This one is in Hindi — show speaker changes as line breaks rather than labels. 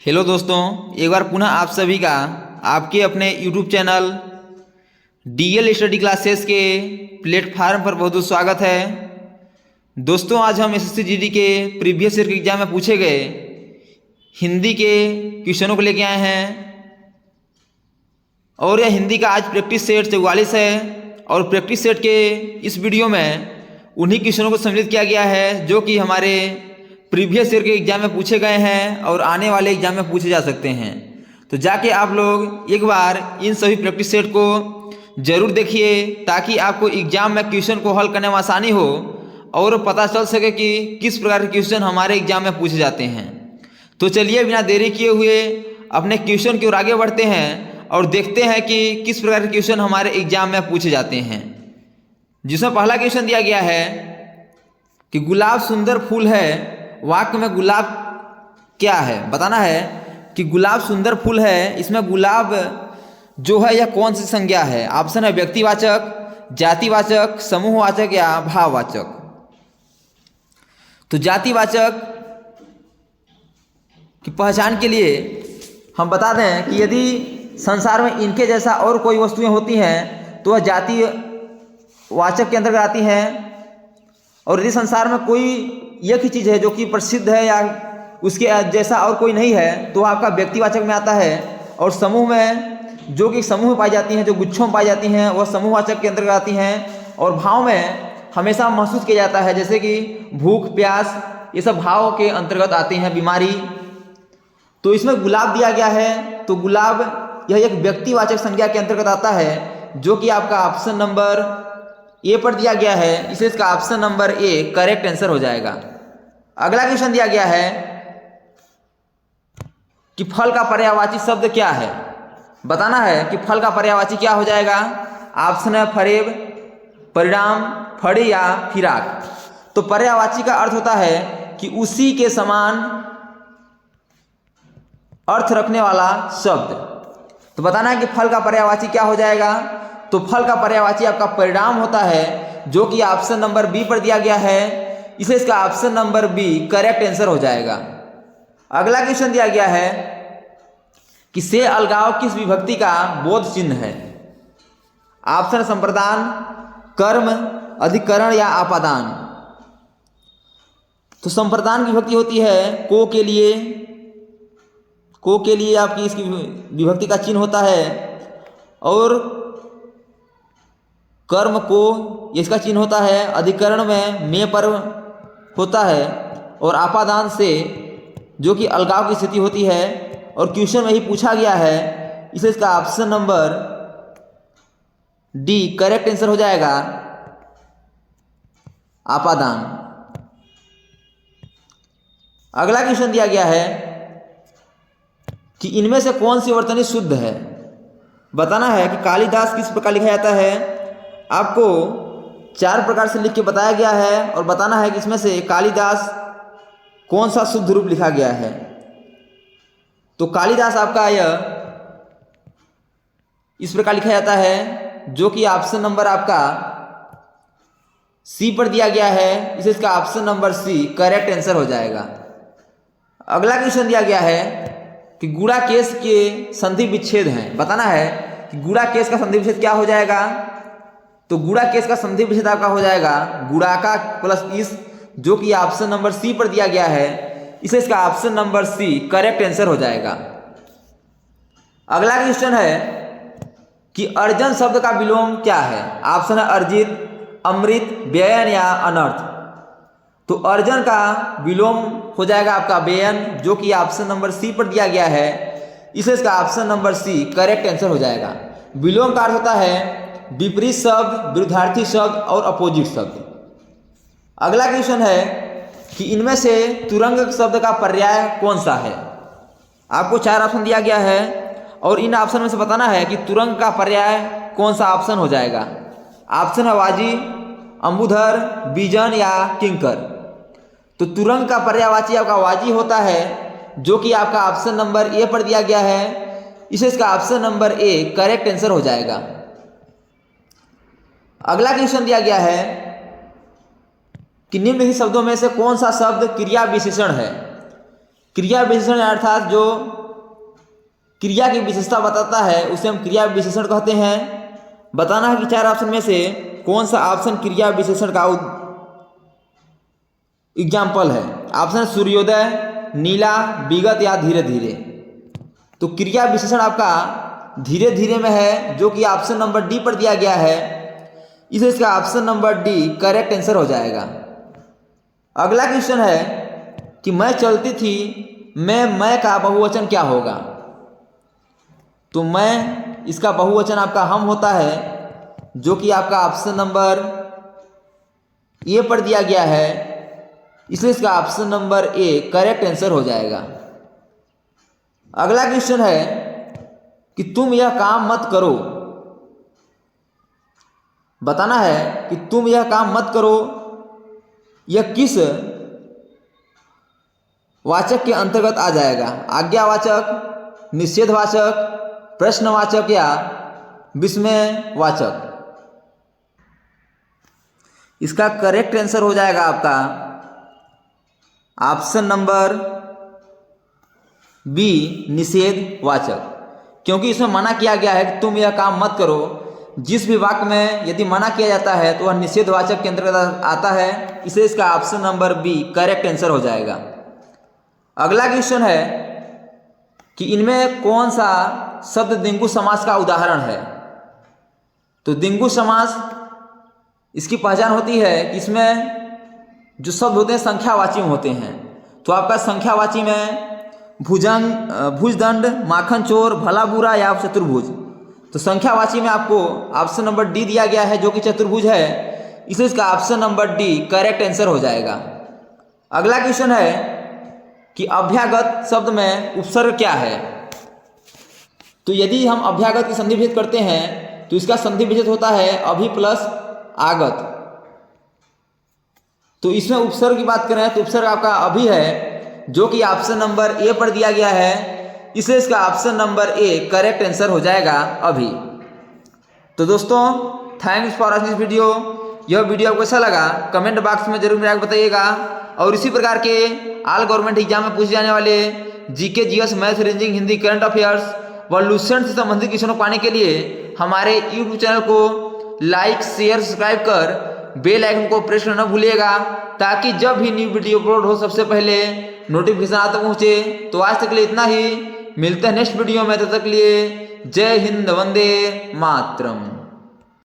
हेलो दोस्तों, एक बार पुनः आप सभी का आपके अपने YouTube channel DL study classes के प्लेटफार्म पर बहुत बहुत स्वागत है। दोस्तों, आज हम एसएससी जीडी के प्रीवियस ईयर के एग्जाम में पूछे गए हिंदी के क्वेश्चनों को लेके आए हैं और यह हिंदी का आज प्रैक्टिस सेट 44 है और प्रैक्टिस सेट के इस वीडियो में उन्हीं क्वेश्चनों को सम्मिलित किया गया है जो कि हमारे प्रीवियस ईयर के एग्जाम में पूछे गए हैं और आने वाले एग्जाम में पूछे जा सकते हैं। तो जाके आप लोग एक बार इन सभी प्रैक्टिस सेट को जरूर देखिए ताकि आपको एग्जाम में क्वेश्चन को हल करने में आसानी हो और पता चल सके कि किस प्रकार के क्वेश्चन हमारे एग्जाम में पूछे जाते हैं। तो चलिए बिना देरी किए हुए अपने क्वेश्चन की ओर आगे बढ़ते हैं और देखते हैं कि किस प्रकार के क्वेश्चन हमारे एग्जाम में पूछे जाते हैं। जिसमें पहला क्वेश्चन दिया गया है कि गुलाब सुंदर फूल है, वाक्य में गुलाब क्या है बताना है कि गुलाब सुंदर फूल है। इसमें गुलाब जो है यह कौन सी संज्ञा है? ऑप्शन है व्यक्तिवाचक, जातिवाचक, समूहवाचक या भाववाचक। तो जातिवाचक की पहचान के लिए हम बता दें कि यदि संसार में इनके जैसा और कोई वस्तुएं होती हैं तो वह जातिवाचक के अंतर्गत आती हैं, और यदि संसार में कोई एक ही चीज़ है जो कि प्रसिद्ध है या उसके जैसा और कोई नहीं है तो आपका व्यक्तिवाचक में आता है। और समूह में जो कि समूह में पाई जाती हैं, जो गुच्छों में पाई जाती हैं, वह समूहवाचक के अंतर्गत आती हैं। और भाव में हमेशा महसूस किया जाता है, जैसे कि भूख, प्यास, ये सब भाव के अंतर्गत आती हैं। बीमारी, तो इसमें गुलाब दिया गया है तो गुलाब यह एक व्यक्तिवाचक संज्ञा के अंतर्गत आता है जो कि आपका ऑप्शन नंबर ए पर दिया गया है, इसलिए इसका option number A correct answer हो जाएगा। अगला क्वेश्चन दिया गया है कि फल का पर्यायवाची शब्द क्या है? बताना है कि फल का पर्यायवाची क्या हो जाएगा। ऑप्शन है फरेब, परिणाम, फड़ी या फिराक। तो पर्यायवाची का अर्थ होता है कि उसी के समान अर्थ रखने वाला शब्द। तो बताना है कि फल का पर्यायवाची क्या हो जाएगा। तो फल का पर्यायवाची आपका परिणाम होता है जो कि ऑप्शन नंबर बी पर दिया गया है, इसलिए इसका option number B correct answer हो जाएगा। अगला क्वेश्चन दिया गया है कि से अलगाव किस विभक्ति का बोध चिन्ह है? ऑप्शन संप्रदान, कर्म, अधिकरण या आपादान। तो संप्रदान की विभक्ति होती है को के लिए आपकी इसकी विभक्ति का चिन्ह होता है, और कर्म को इसका चिन्ह होता है, अधिकरण में पर होता है, और आपादान से जो कि अलगाव की स्थिति होती है। और क्वेश्चन में ही पूछा गया है, इसलिए इसका option number D correct answer हो जाएगा, आपादान। अगला क्वेश्चन दिया गया है कि इनमें से कौन सी वर्तनी शुद्ध है? बताना है कि कालिदास किस प्रकार लिखा जाता है। आपको 4 प्रकार से लिख के बताया गया है और बताना है कि इसमें से कालिदास कौन सा शुद्ध रूप लिखा गया है। तो कालिदास आपका यह इस प्रकार लिखा जाता है जो कि ऑप्शन नंबर आपका सी पर दिया गया है, इसलिए इसका option number C correct answer हो जाएगा। अगला क्वेश्चन दिया गया है कि गुणा केश के संधि विच्छेद हैं। बताना है कि गुणा केश का संधि विच्छेद क्या हो जाएगा। तो गुणा केश का संधि विच्छेद आपका हो जाएगा गुणाका प्लस इस, जो कि ऑप्शन नंबर सी पर दिया गया है, इसलिए इसका option number C correct answer हो जाएगा। अगला क्वेश्चन है कि अर्जन शब्द का विलोम क्या है? ऑप्शन है अर्जित, अमृत, व्ययन या अनर्थ। तो अर्जन का विलोम हो जाएगा आपका व्ययन, जो कि ऑप्शन नंबर सी पर दिया गया है, इसलिए इसका option number C correct answer हो जाएगा। विलोम का अर्थ होता है विपरीत शब्द, विरुद्धार्थी शब्द और अपोजिट शब्द। अगला क्वेश्चन है कि इनमें से तुरंग शब्द का पर्याय कौन सा है? आपको 4 ऑप्शन दिया गया है और इन ऑप्शन में से बताना है कि तुरंग का पर्याय कौन सा ऑप्शन हो जाएगा। ऑप्शन है वाजी, अंबुधर, बीजन या किंकर। तो तुरंग का पर्यायवाची आपका वाजी होता है जो कि आपका ऑप्शन नंबर ए पर दिया गया है, इसलिए इसका option number A correct answer हो जाएगा। अगला क्वेश्चन दिया गया है कि निम्नलिखित शब्दों में से कौन सा शब्द क्रिया विशेषण है? क्रिया विशेषण अर्थात जो क्रिया की विशेषता बताता है उसे हम क्रिया विशेषण कहते हैं। बताना है कि चार ऑप्शन में से कौन सा ऑप्शन क्रिया विशेषण का एग्जाम्पल है। ऑप्शन सूर्योदय, नीला, विगत या धीरे धीरे। तो क्रिया विशेषण आपका धीरे धीरे में है, जो कि ऑप्शन नंबर डी पर दिया गया है, इसलिए इसका option number D correct answer हो जाएगा। अगला क्वेश्चन है कि मैं चलती थी, मैं का बहुवचन क्या होगा। तो मैं इसका बहुवचन आपका हम होता है, जो कि आपका ऑप्शन नंबर ए पर दिया गया है, इसलिए इसका option number A correct answer हो जाएगा। अगला क्वेश्चन है कि तुम यह काम मत करो। बताना है कि तुम यह काम मत करो, यह किस वाचक के अंतर्गत आ जाएगा। आज्ञावाचक, निषेधवाचक, प्रश्नवाचक या विस्मयवाचक। इसका करेक्ट आंसर हो जाएगा आपका ऑप्शन नंबर बी, निषेधवाचक। क्योंकि इसमें मना किया गया है कि तुम यह काम मत करो। जिस भी वाक्य में यदि मना किया जाता है तो वह निषेधवाचक के अंतर्गत आता है, इसलिए इसका option number B correct answer हो जाएगा। अगला क्वेश्चन है कि इनमें कौन सा शब्द द्विगु समास का उदाहरण है। तो द्विगु समास इसकी पहचान होती है कि इसमें जो शब्द होते हैं संख्यावाची में होते हैं। तो आपका संख्यावाची में भुजंग, भुजदंड, माखन चोर, भला बुरा या चतुर्भुज। तो संख्यावाची में आपको ऑप्शन नंबर डी दिया गया है, जो कि चतुर्भुज है, इसलिए इसका option number D correct answer हो जाएगा। अगला क्वेश्चन है कि अभ्यागत शब्द में उपसर्ग क्या है। तो यदि हम अभ्यागत की संधि विच्छेद करते हैं तो इसका संधि विच्छेद होता है अभि प्लस आगत। तो इसमें उपसर्ग की बात करें तो उपसर्ग आपका अभि है, जो कि ऑप्शन नंबर ए पर दिया गया है, इसलिए इसका option number A correct answer हो जाएगा अभी। तो दोस्तों, thanks for watching this video. यह वीडियो आपको कैसा लगा कमेंट बॉक्स में जरूर मेरा बताइएगा। और इसी प्रकार के ऑल गवर्नमेंट एग्जाम में पूछे जाने वाले GK, GS, math, reasoning, Hindi, current affairs व लुसेंट से संबंधित क्वेश्चनों को पाने के लिए हमारे यूट्यूब चैनल को लाइक, शेयर, सब्सक्राइब कर बेल आइकन को प्रेस करना भूलिएगा, ताकि जब भी न्यू वीडियो अपलोड हो सबसे पहले नोटिफिकेशन आता पहुंचे। तो आज तक के लिए इतना ही, मिलते हैं नेक्स्ट वीडियो में। तब तक के लिए जय हिंद, वंदे मातरम।